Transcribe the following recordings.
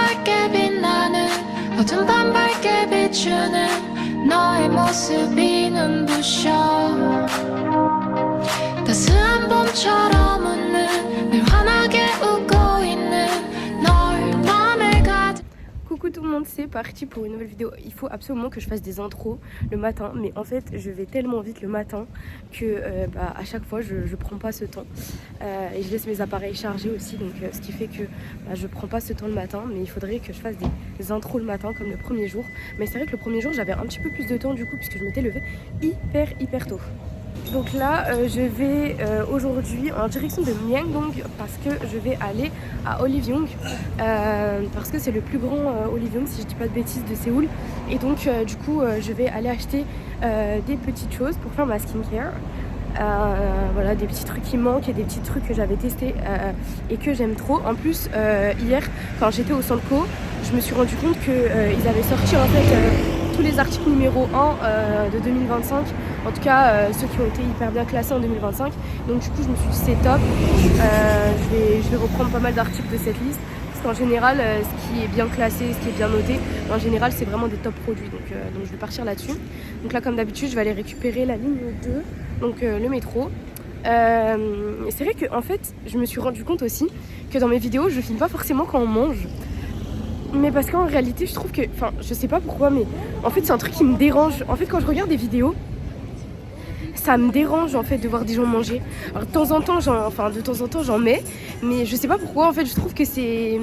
밝게 빛나는 어둠 밤 밝게 비추는 너의 모습이 눈부셔 따스한 봄처럼 웃는 늘 환하게 웃고 있는 널 맘에 가득. Coucou tout le monde, c'est parti pour une nouvelle vidéo. Il faut absolument que je fasse des intros le matin, mais en fait je vais tellement vite le matin que à chaque fois je prends pas ce temps et je laisse mes appareils chargés aussi, donc ce qui fait que je prends pas ce temps le matin, mais il faudrait que je fasse des intros le matin comme le premier jour. Mais c'est vrai que le premier jour j'avais un petit peu plus de temps du coup puisque je m'étais levée hyper tôt. Donc là, je vais aujourd'hui en direction de Myeongdong parce que je vais aller à Olivyung parce que c'est le plus grand Olivyung, si je dis pas de bêtises, de Séoul. Et donc du coup, je vais aller acheter des petites choses pour faire ma skincare. Voilà, des petits trucs qui manquent et des petits trucs que j'avais testés et que j'aime trop. En plus, hier, quand j'étais au Centco, je me suis rendu compte qu'ils avaient sorti en fait tous les articles numéro 1 de 2025, en tout cas ceux qui ont été hyper bien classés en 2025. Donc du coup je me suis dit c'est top, je vais reprendre pas mal d'articles de cette liste parce qu'en général ce qui est bien classé, ce qui est bien noté, en général c'est vraiment des top produits, donc je vais partir là-dessus. Donc là comme d'habitude je vais aller récupérer la ligne 2, donc le métro. C'est vrai que en fait je me suis rendu compte aussi que dans mes vidéos je filme pas forcément quand on mange. Mais parce qu'en réalité, je trouve que... Enfin, je sais pas pourquoi, mais en fait, c'est un truc qui me dérange. En fait, quand je regarde des vidéos, ça me dérange, en fait, de voir des gens manger. Alors, de temps en temps, j'en mets. Mais je sais pas pourquoi, en fait, je trouve que c'est...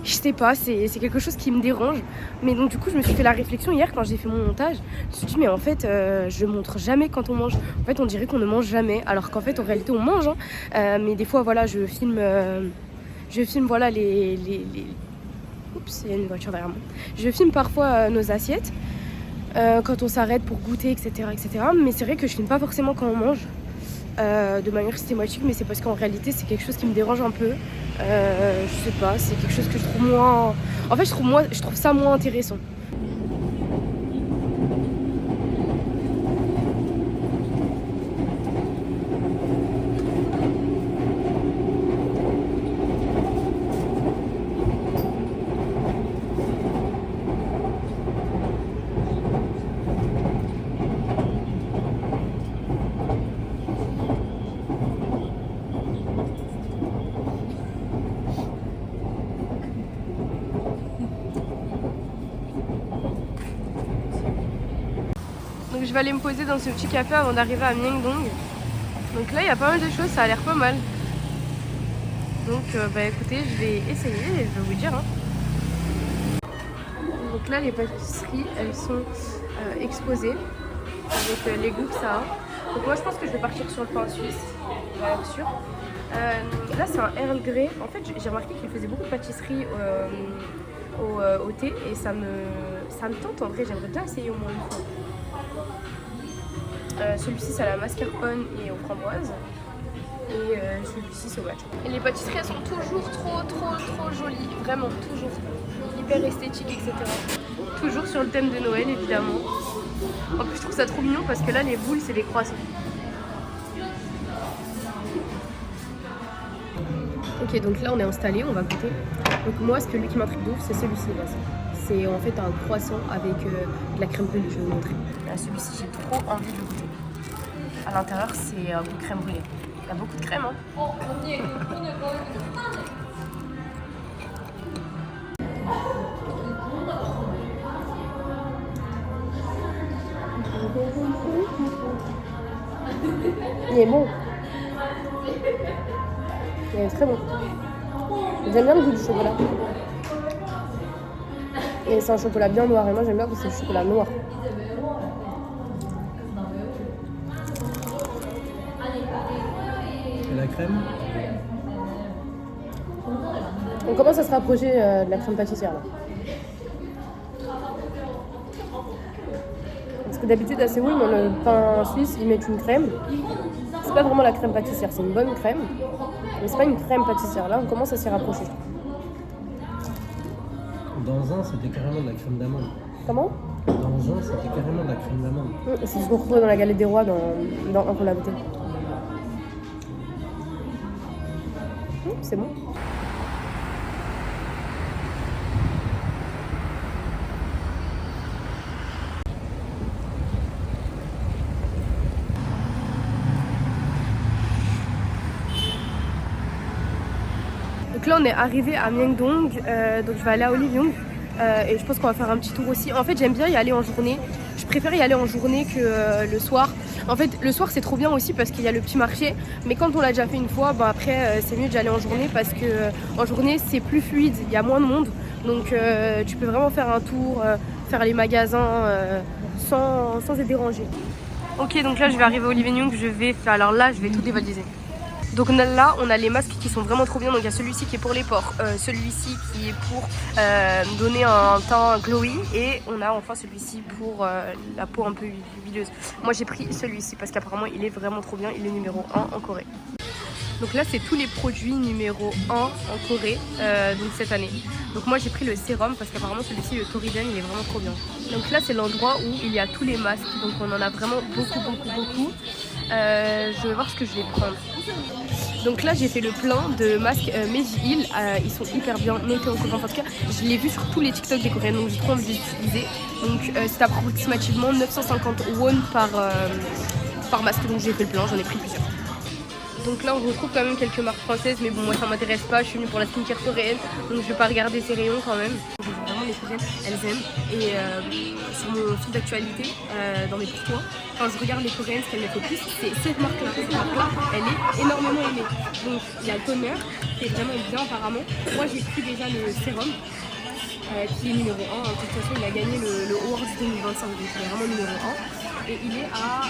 Je sais pas, c'est quelque chose qui me dérange. Mais donc, du coup, je me suis fait la réflexion hier, quand j'ai fait mon montage. Je me suis dit, mais en fait, je montre jamais quand on mange. En fait, on dirait qu'on ne mange jamais. Alors qu'en fait, en réalité, on mange. Hein. Mais des fois, voilà, je filme, voilà, Oups, il y a une voiture derrière moi. Je filme parfois nos assiettes quand on s'arrête pour goûter, etc. Mais c'est vrai que je filme pas forcément quand on mange de manière systématique, mais c'est parce qu'en réalité c'est quelque chose qui me dérange un peu. Je sais pas, c'est quelque chose que je trouve moins... En fait, je trouve ça moins intéressant. Donc je vais aller me poser dans ce petit café avant d'arriver à Myeongdong. Donc là il y a pas mal de choses, ça a l'air pas mal. Donc écoutez, je vais essayer et je vais vous dire. Donc là les pâtisseries elles sont exposées avec les goûts que ça a. Donc moi je pense que je vais partir sur le pain suisse, pour être sûr. Là c'est un Earl Grey. En fait j'ai remarqué qu'il faisait beaucoup de pâtisseries au thé et ça me tente en vrai, j'aimerais bien essayer au moins une fois. Celui-ci c'est à la mascarpone et aux framboises et celui-ci c'est au matcha. Et les pâtisseries elles sont toujours trop jolies, vraiment toujours hyper esthétiques, etc. Toujours sur le thème de Noël évidemment. En plus je trouve ça trop mignon parce que là les boules c'est des croissants. Ok, donc là on est installé, on va goûter. Donc moi celui qui m'intrigue de ouf c'est celui-ci là. C'est en fait un croissant avec de la crème brûlée, je vais vous montrer. Celui-ci j'ai trop envie de le goûter. À l'intérieur c'est un goût de crème brûlée. Il y a beaucoup de crème hein. Il est bon. Il est très bon. J'aime bien le goût du chocolat. Et c'est un chocolat bien noir et moi j'aime bien que c'est le chocolat noir. Et la crème? On commence à se rapprocher de la crème pâtissière là. Parce que d'habitude à Séoul, dans le pain suisse, ils mettent une crème. C'est pas vraiment la crème pâtissière, c'est une bonne crème. Mais c'est pas une crème pâtissière. Là, on commence à s'y rapprocher. Dans un, c'était carrément de la crème d'amande. Comment? Dans un, c'était carrément de la crème d'amande. C'est ce qu'on retrouve dans la galette des rois dans un qu'on l'a goûté. C'est bon. là on est arrivé à Myeongdong, donc je vais aller à Olive Young et je pense qu'on va faire un petit tour aussi. En fait j'aime bien y aller en journée, je préfère y aller en journée que le soir. En fait le soir c'est trop bien aussi parce qu'il y a le petit marché, mais quand on l'a déjà fait une fois, bah après c'est mieux d'y aller en journée parce que en journée c'est plus fluide, il y a moins de monde, donc tu peux vraiment faire un tour, faire les magasins sans être dérangé. Ok, donc là je vais arriver à Olive Young, je vais tout dévaliser. Donc là on a les masques qui sont vraiment trop bien, donc il y a celui-ci qui est pour les pores, celui-ci qui est pour donner un teint glowy, et on a enfin celui-ci pour la peau un peu huileuse. Moi j'ai pris celui-ci parce qu'apparemment il est vraiment trop bien, il est numéro 1 en Corée. Donc là c'est tous les produits numéro 1 en Corée donc cette année. Donc moi j'ai pris le sérum parce qu'apparemment celui-ci, le Toriden, il est vraiment trop bien. Donc là c'est l'endroit où il y a tous les masques, donc on en a vraiment beaucoup. Je vais voir ce que je vais prendre. Donc là j'ai fait le plein de masques Meiji Hill, ils sont hyper bien notés en Corée. En tout cas je l'ai vu sur tous les TikTok des Coréennes, donc j'ai trop envie de les utiliser. Donc c'est approximativement 950 won par masque, donc j'ai fait le plein, j'en ai pris plusieurs. Donc là on retrouve quand même quelques marques françaises, mais bon moi ça m'intéresse pas, je suis venue pour la skincare coréenne, donc je vais pas regarder ces rayons quand même. Vraiment les coréennes, elles aiment, et sur mon fil d'actualité, dans mes pourtours, quand je regarde les coréennes, ce qu'elles me fait plus, c'est cette marque-là. Cette marque-là, elle est énormément aimée. Donc il y a le toner, qui est vraiment bien apparemment. Moi j'ai pris déjà le sérum, qui est numéro 1, de toute façon il a gagné le Awards 2025, donc il est vraiment numéro 1. Et il est à...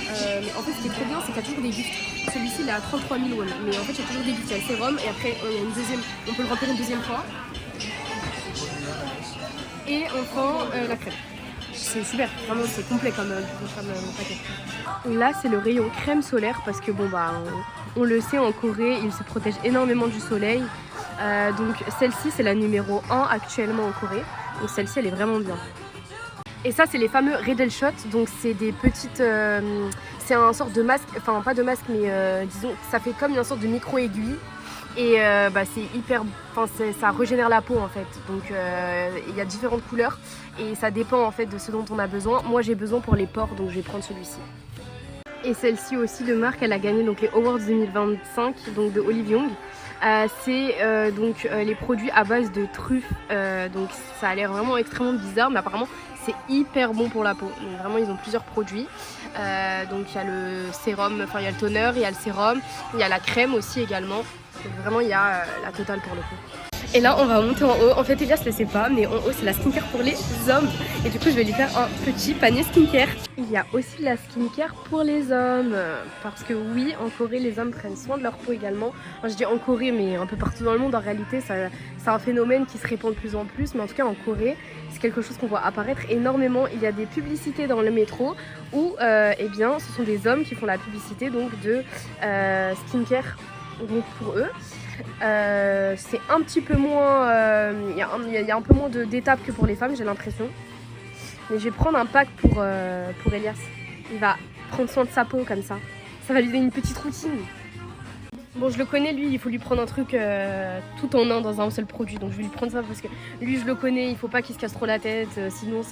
en fait ce qui est trop bien, c'est qu'il y a toujours des gifts. Celui-ci il est à 33 000 won, mais en fait il y a toujours des gifts. Il y a le sérum et après on peut le remplir une deuxième fois. Et enfin la crème. C'est super, vraiment c'est complet comme paquet. Là c'est le rayon crème solaire parce que bon bah on le sait, en Corée ils se protègent énormément du soleil. Donc celle-ci c'est la numéro 1 actuellement en Corée. Donc celle-ci elle est vraiment bien. Et ça c'est les fameux Redel Shot, donc c'est des petites, c'est un sorte de masque, enfin pas de masque mais disons ça fait comme une sorte de micro aiguille, et c'est hyper, ça régénère la peau en fait, donc il y a différentes couleurs et ça dépend en fait de ce dont on a besoin. Moi j'ai besoin pour les pores, donc je vais prendre celui-ci. Et celle-ci aussi de marque, elle a gagné donc les Awards 2025 donc de Olive Young. C'est donc les produits à base de truffes, donc ça a l'air vraiment extrêmement bizarre, mais apparemment c'est hyper bon pour la peau. Donc vraiment ils ont plusieurs produits, donc il y a le sérum, enfin il y a le toner, il y a le sérum, il y a la crème aussi également, donc vraiment il y a la totale pour le coup. Et là on va monter en haut. En fait Elias ne sait pas, mais en haut c'est la skincare pour les hommes, et du coup je vais lui faire un petit panier skincare. Il y a aussi la skincare pour les hommes, parce que oui, en Corée les hommes prennent soin de leur peau également. Enfin, je dis en Corée mais un peu partout dans le monde, en réalité c'est un phénomène qui se répand de plus en plus, mais en tout cas en Corée c'est quelque chose qu'on voit apparaître énormément. Il y a des publicités dans le métro où eh bien, ce sont des hommes qui font la publicité donc de skincare donc pour eux. C'est un petit peu moins, il y a un peu moins d'étapes que pour les femmes, j'ai l'impression. Mais je vais prendre un pack pour Elias. Il va prendre soin de sa peau comme ça. Ça va lui donner une petite routine. Bon, je le connais, lui, il faut lui prendre un truc tout en un dans un seul produit. Donc je vais lui prendre ça parce que lui, je le connais, il faut pas qu'il se casse trop la tête. Sinon,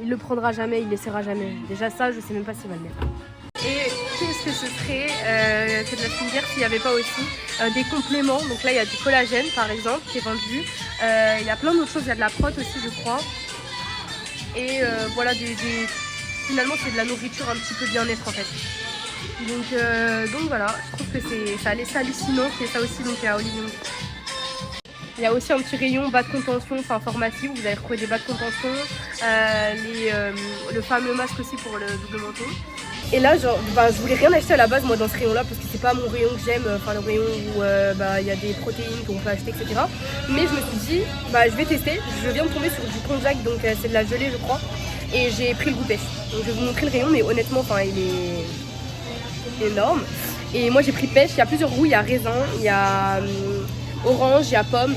il le prendra jamais, il laissera jamais. Déjà ça, je sais même pas s'il va le mettre. Et qu'est-ce que ce serait que de la skincare s'il n'y avait pas aussi des compléments. Donc là, il y a du collagène, par exemple, qui est vendu. Il y a plein d'autres choses, il y a de la prot aussi, je crois. Et voilà, finalement, c'est de la nourriture un petit peu bien-être en fait. Donc voilà, je trouve que c'est hallucinant qu'il y ait ça aussi donc à Olive Young. Il y a aussi un petit rayon bas de contention, enfin pharmacie, où vous allez retrouver des bas de contention, le fameux masque aussi pour le double menton. Et là, genre, je voulais rien acheter à la base moi dans ce rayon là parce que c'est pas mon rayon que j'aime, enfin le rayon où il y a des protéines qu'on peut acheter, etc. Mais je me suis dit, je vais tester. Je viens de tomber sur du konjac, donc c'est de la gelée je crois, et j'ai pris le goût pêche. Donc je vais vous montrer le rayon, mais honnêtement, il est énorme. Et moi j'ai pris pêche, il y a plusieurs goûts, il y a raisin, il y a orange, il y a pomme,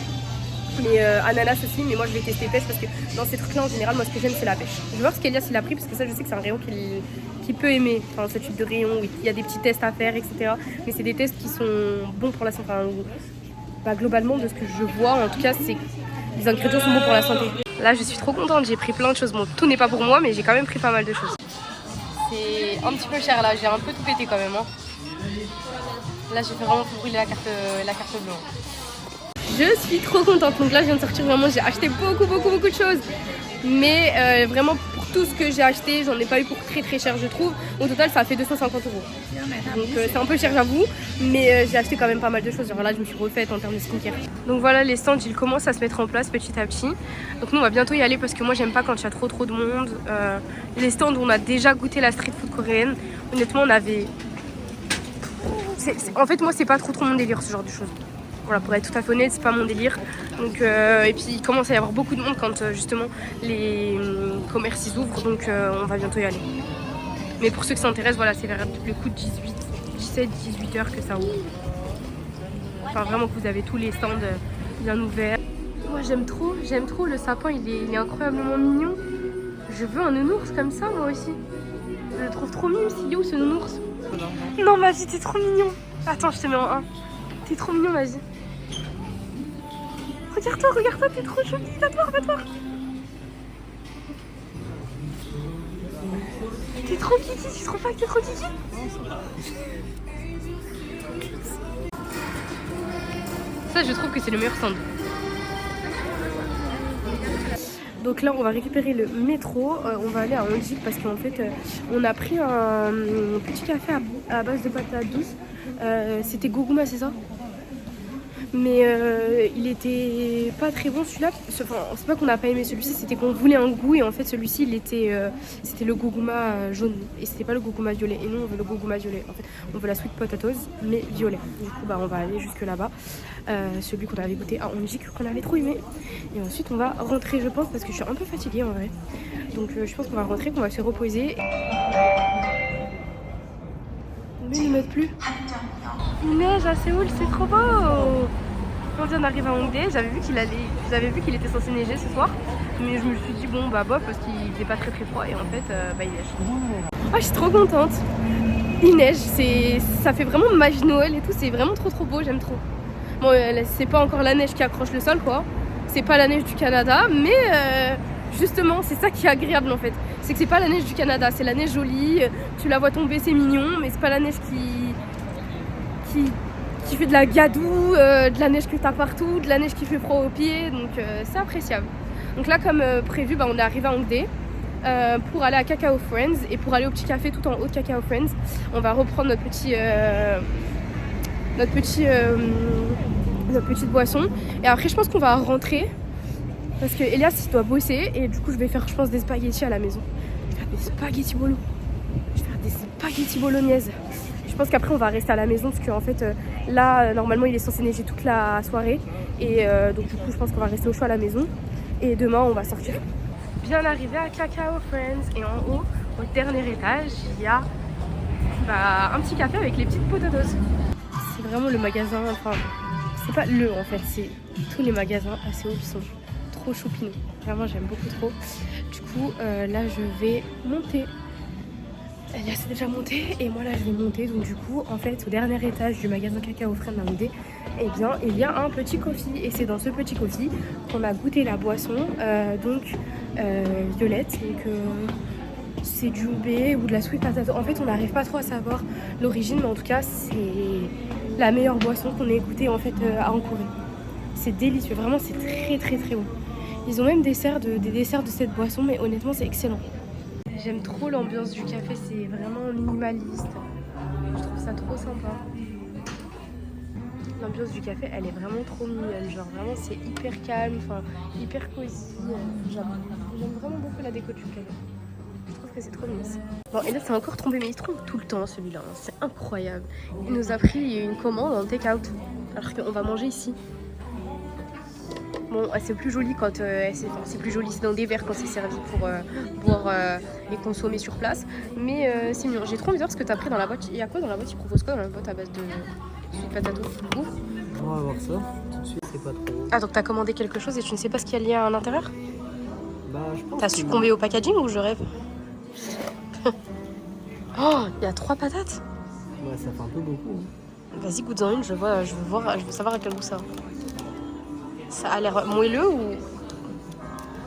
mais ananas aussi, mais moi je vais tester pêche parce que dans ces trucs là en général moi ce que j'aime c'est la pêche. Je vais voir ce qu'Elias il a pris parce que ça je sais que c'est un rayon qu'il peut aimer, enfin ce type de rayon où il y a des petits tests à faire, etc. Mais c'est des tests qui sont bons pour la santé, globalement de ce que je vois en tout cas, c'est les ingrédients sont bons pour la santé. Là je suis trop contente, j'ai pris plein de choses, bon tout n'est pas pour moi mais j'ai quand même pris pas mal de choses. C'est un petit peu cher là, j'ai un peu tout pété quand même hein. Là j'ai fait vraiment pour brûler la carte bleue. Je suis trop contente. Donc là, je viens de sortir vraiment, j'ai acheté beaucoup de choses. Mais vraiment, pour tout ce que j'ai acheté, j'en ai pas eu pour très cher, je trouve. Au total, ça a fait 250 €. Donc c'est un peu cher, j'avoue. Mais j'ai acheté quand même pas mal de choses. Genre là, je me suis refaite en termes de skincare. Donc voilà, les stands, ils commencent à se mettre en place petit à petit. Donc nous, on va bientôt y aller parce que moi, j'aime pas quand il y a trop de monde. Les stands où on a déjà goûté la street food coréenne, honnêtement, on avait... En fait, moi, c'est pas trop mon délire, ce genre de choses. Voilà, pour être tout à fait honnête, c'est pas mon délire. Donc, et puis il commence à y avoir beaucoup de monde quand justement les commerces ils ouvrent, donc on va bientôt y aller. Mais pour ceux qui s'intéressent, voilà, c'est vers le coup de 17-18 heures que ça ouvre. Enfin vraiment que vous avez tous les stands bien ouverts. Moi j'aime trop le sapin, il est incroyablement mignon. Je veux un nounours comme ça moi aussi. Je le trouve trop mignon, il est où ce nounours? Non vas-y, t'es trop mignon. Attends, je te mets en 1. T'es trop mignon, vas-y. Regarde-toi, t'es trop joli, va te voir. T'es trop kiki, tu trouves pas que t'es trop kiki? Ça, je trouve que c'est le meilleur stand. Donc là, on va récupérer le métro, on va aller à Onjik parce qu'en fait, on a pris un petit café à base de patates douces. C'était Goguma, c'est ça? Mais il était pas très bon celui-là. Enfin, c'est pas qu'on n'a pas aimé celui-ci, c'était qu'on voulait un goût et en fait celui-ci c'était le goguma jaune et c'était pas le goguma violet. Et nous on veut le goguma violet. En fait, on veut la sweet potatoes mais violet. Du coup on va aller jusque là-bas. Celui qu'on avait goûté à Onjik qu'on avait trop aimé. Et ensuite on va rentrer je pense parce que je suis un peu fatiguée en vrai. Donc je pense qu'on va rentrer, qu'on va se reposer. Mais ils ne mettent plus. Il neige à Séoul, c'est trop beau. On vient d'arriver à Hongdae, j'avais vu qu'il était censé neiger ce soir. Mais je me suis dit bon bah bof parce qu'il faisait pas très froid et en fait il neige. Oh, je suis trop contente. Il neige, ça fait vraiment magie Noël et tout, c'est vraiment trop beau, j'aime trop. Bon c'est pas encore la neige qui accroche le sol quoi. C'est pas la neige du Canada mais justement c'est ça qui est agréable en fait. C'est que c'est pas la neige du Canada, c'est la neige jolie, tu la vois tomber, c'est mignon, mais c'est pas la neige qui fait de la gadoue, de la neige que t'as partout, de la neige qui fait froid aux pieds, donc c'est appréciable. Donc là comme prévu, on est arrivé à Hongdae pour aller à Cacao Friends et pour aller au petit café tout en haut de Cacao Friends. On va reprendre notre petite boisson et après je pense qu'on va rentrer parce que Elias il doit bosser et du coup je vais faire je pense des spaghettis à la maison. Je vais faire des spaghettis bolo. Je vais faire des spaghettis bolognaises. Je pense qu'après on va rester à la maison parce qu'en fait là normalement il est censé neiger toute la soirée et donc du coup je pense qu'on va rester au chaud à la maison et demain on va sortir. Bien arrivé à Cacao Friends et en haut au dernier étage il y a un petit café avec les petites potatoes. C'est vraiment le magasin, enfin c'est pas le en fait, c'est tous les magasins à Séoul sont trop choupinous. Vraiment j'aime beaucoup trop. Du coup là je vais monter. Elias est déjà monté et moi là je vais monter, donc du coup en fait au dernier étage du magasin Cacao Friends à Hongdae, eh bien il y a un petit coffee et c'est dans ce petit coffee qu'on a goûté la boisson violette, donc c'est du ube ou de la sweet potato. En fait on n'arrive pas trop à savoir l'origine, mais en tout cas c'est la meilleure boisson qu'on ait goûtée en fait en Corée. C'est délicieux, vraiment c'est très bon. Ils ont même des desserts de cette boisson, mais honnêtement c'est excellent. J'aime trop l'ambiance du café, c'est vraiment minimaliste. Je trouve ça trop sympa. L'ambiance du café, elle est vraiment trop mignonne. Genre vraiment c'est hyper calme, enfin hyper cosy. J'aime vraiment beaucoup la déco du café. Je trouve que c'est trop mignon. Bon et là c'est encore trompé, mais il se trompe tout le temps celui-là. C'est incroyable. Il nous a pris une commande en take-out. Alors qu'on va manger ici. Bon, c'est plus joli quand c'est plus joli, c'est dans des verres quand c'est servi pour boire et consommer sur place. Mais c'est mignon. J'ai trop envie de voir ce que t'as pris dans la boîte. Il y a quoi dans la boîte? Ils proposent quoi dans la boîte à base de sweet potato? Ouf. On va voir ça. Tout de suite, c'est pas trop. Ah, donc t'as commandé quelque chose et tu ne sais pas ce qu'il y a à l'intérieur? Bah, je pense. T'as succombé au packaging ou je rêve? Oh, il y a 3 patates. Ouais, ça fait un peu beaucoup. Vas-y, goûte-en une. Je veux savoir à quel goût ça. Ça a l'air moelleux ou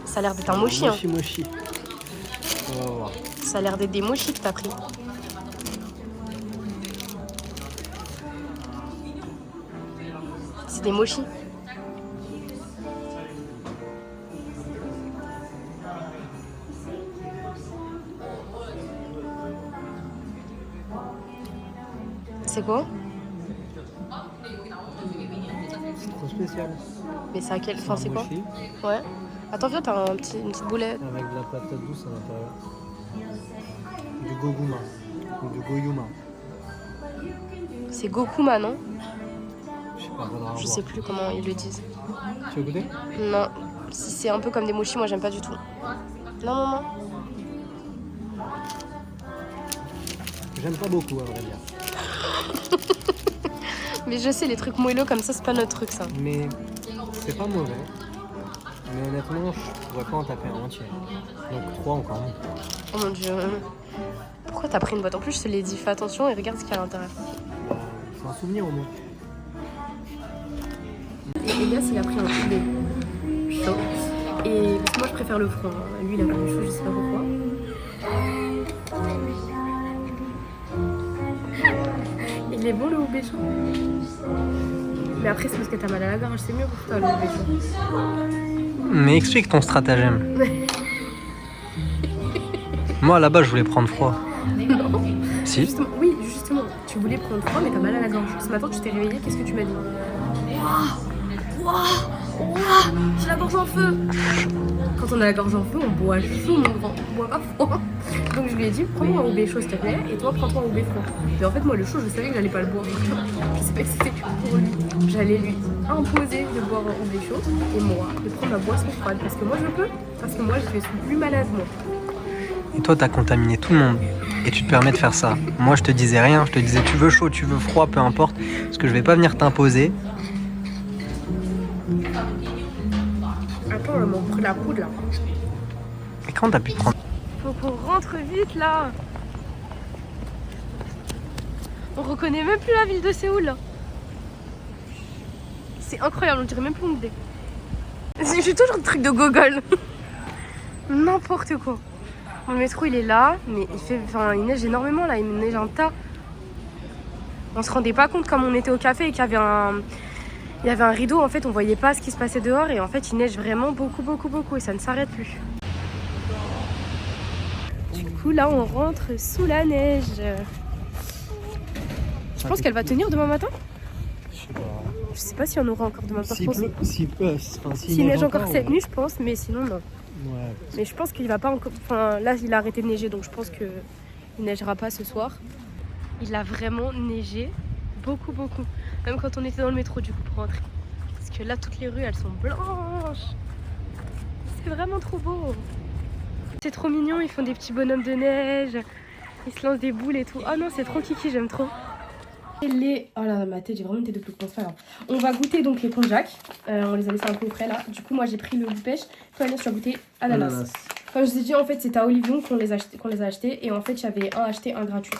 ça a l'air d'être un mochi, hein. Mochi. On va voir. Ça a l'air d'être des mochis que t'as pris. C'est des mochis. C'est quoi? C'est trop spécial. Mais c'est à quel... Enfin, un c'est quoi? mochi Ouais. Attends, viens, t'as une petite boulette. avec de la patate douce à l'intérieur. Du goguma. Ou du goyuma. C'est Gokuma, non? Je sais pas, faudra Je voir. sais plus comment ils le disent. Tu veux goûter? Non. Si c'est un peu comme des mochis, moi j'aime pas du tout. Non, non, non. J'aime pas beaucoup, à vrai dire. Mais je sais, les trucs moelleux comme ça, c'est pas notre truc, ça. Mais c'est pas mauvais. Mais honnêtement, je pourrais pas en taper un entier. Donc 3 encore moins. Oh mon dieu. Pourquoi t'as pris une boîte? En plus, je te l'ai dit, fais attention et regarde ce qu'il y a à l'intérieur. Bah, c'est un souvenir au moins. Et Elias, il a pris un poulet chaud. Et parce que moi, je préfère le froid. Lui, il a pris le chaud, je sais pas pourquoi. Il est bon le houbé chaud. Mais après, c'est parce que t'as mal à la gorge, c'est mieux pour toi le houbé chaud. Mais explique ton stratagème. Moi là-bas, je voulais prendre froid. Non. Si. Justement, oui, justement. Tu voulais prendre froid, mais t'as mal à la gorge. Ce matin, tu t'es réveillé, qu'est-ce que tu m'as dit? Waouh, j'ai la gorge en feu. Quand on a la gorge en feu, on boit chaud, mon grand. On boit pas froid. Donc je lui ai dit, prends-moi un houbé chaud, s'il te plaît, et toi, prends-toi un houbé froid. Mais en fait, moi, le chaud, je savais que j'allais pas le boire. Je savais que c'était pour lui. J'allais lui imposer de boire un houbé chaud, et moi, de prendre ma boisson froide. Parce que moi, je peux. Parce que moi, je suis plus malade, moi. Et toi, t'as contaminé tout le monde. Et tu te permets de faire ça. Moi, je te disais rien. Je te disais, tu veux chaud, tu veux froid, peu importe. Parce que je vais pas venir t'imposer. Attends, on m'a pris la poudre, là. Et quand t'as pu te prendre? Faut qu'on rentre vite, là. On reconnaît même plus la ville de Séoul, là. C'est incroyable, on dirait même plus Hongdae. Je suis toujours le truc de gogol. N'importe quoi. Bon, le métro, il est là, mais il neige énormément, là. Il neige un tas. On se rendait pas compte comme on était au café et qu'il y avait un rideau. En fait, on voyait pas ce qui se passait dehors. Et en fait, il neige vraiment beaucoup, beaucoup, beaucoup. Et ça ne s'arrête plus. Du coup, là, on rentre sous la neige. Je pense qu'elle va tenir demain matin. Je sais pas. Je sais pas si on aura encore demain matin. S'il neige encore cette nuit, je pense, mais sinon, non. Ouais. Mais je pense qu'il va pas encore. Enfin, là, il a arrêté de neiger, donc je pense que il neigera pas ce soir. Il a vraiment neigé beaucoup, beaucoup. Même quand on était dans le métro, du coup, pour rentrer. Parce que là, toutes les rues, elles sont blanches. C'est vraiment trop beau. C'est trop mignon, ils font des petits bonhommes de neige. Ils se lancent des boules et tout. Oh non, c'est trop kiki, j'aime trop. Oh là, ma tête, j'ai vraiment une tête de plus de alors. On va goûter donc les konjac. On les a laissés un peu au frais là. Du coup, moi j'ai pris le goût pêche. Toi, Agnès, tu as goûté ananas. Comme je vous ai dit, en fait, c'était à Olivion qu'on les a achetés. Et en fait, j'avais un acheté, un gratuit.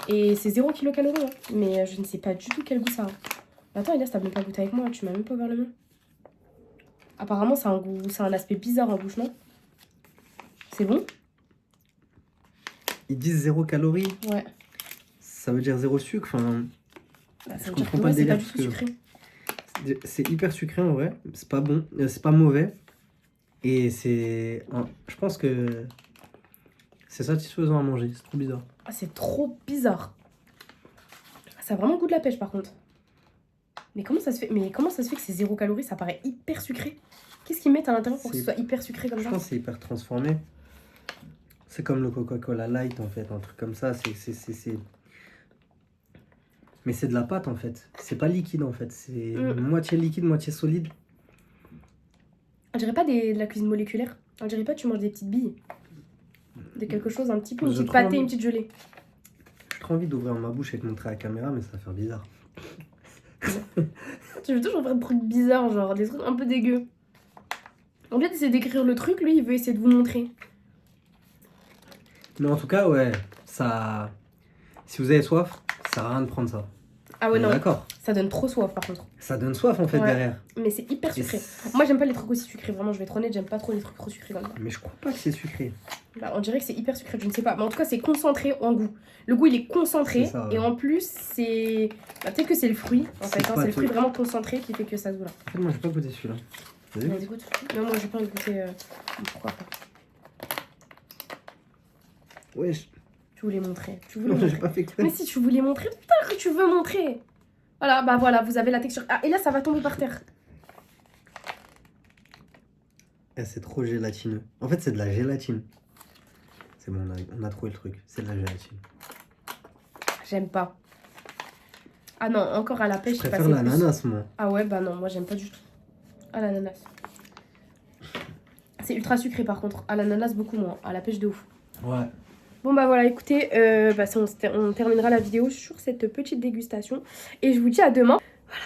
Et c'est 0 kcal, hein. Mais je ne sais pas du tout quel goût ça a. Attends, Agnès, t'as même pas goûté avec moi. Tu m'as même pas ouvert le main. Apparemment, c'est un aspect bizarre en bouche, non? C'est bon? Ils disent 0 calories. Ouais. Ça veut dire 0 sucre. Enfin, Bah, ça je veut dire comprends que pas ouais, le c'est délire. pas du tout sucré. C'est hyper sucré en vrai. C'est pas bon. C'est pas mauvais. Et c'est. Je pense que c'est satisfaisant à manger. C'est trop bizarre. Ah, c'est trop bizarre. Ça a vraiment le goût de la pêche par contre. Mais comment ça se fait que c'est 0 calories? Ça paraît hyper sucré. Qu'est-ce qu'ils mettent à l'intérieur pour que ce soit hyper sucré comme Je ça? pense que c'est hyper transformé. C'est comme le Coca-Cola Light en fait. Un truc comme ça. Mais c'est de la pâte en fait. C'est pas liquide en fait. C'est moitié liquide, moitié solide. On dirait pas de la cuisine moléculaire. On dirait pas que tu manges des petites billes. De quelque chose, un petit peu, une petite pâtée, une petite gelée. J'ai trop envie d'ouvrir ma bouche et de montrer à la caméra, mais ça va faire bizarre. Tu veux toujours faire des trucs bizarres, genre des trucs un peu dégueux. On vient d'essayer d'écrire le truc, lui il veut essayer de vous montrer. Mais en tout cas, ouais, ça. Si vous avez soif, ça sert à rien de prendre ça. Ah ouais, non. D'accord. Ça donne trop soif par contre. Ça donne soif en fait Ouais. derrière. Mais c'est hyper sucré. Moi j'aime pas les trucs aussi sucrés, vraiment, je vais être honnête, j'aime pas trop les trucs trop sucrés comme ça. Mais je crois pas que c'est sucré. Bah, on dirait que c'est hyper sucré, je ne sais pas. Mais en tout cas, c'est concentré en goût. Le goût, il est concentré. C'est ça, ouais. Et en plus, c'est. Bah, peut-être que c'est le fruit. En fait, C'est hein, pas c'est le fruit tout. vraiment concentré qui fait que ça se goût là. En fait, moi j'ai pas goûté celui-là. Vas-y. Vas-y, goûte. Non, moi j'ai pas envie de goûter. Pourquoi pas? Wesh. Tu voulais montrer. Tu voulais Non, j'ai montrer. pas fait exprès. Mais si tu voulais montrer, putain, que tu veux montrer. Voilà, bah voilà, vous avez la texture. Ah, et là, ça va tomber par terre. Eh, c'est trop gélatineux. En fait, c'est de la gélatine. C'est bon, on a trouvé le truc. C'est de la gélatine. J'aime pas. Ah non, encore à la pêche, Je j'ai préfère passé plus. l'ananas, moi. Ah ouais, bah non, moi j'aime pas du tout. À l'ananas. C'est ultra sucré par contre. À l'ananas, beaucoup moins. À la pêche de ouf. Ouais. Bon bah voilà, écoutez, on terminera la vidéo sur cette petite dégustation. Et je vous dis à demain. Voilà.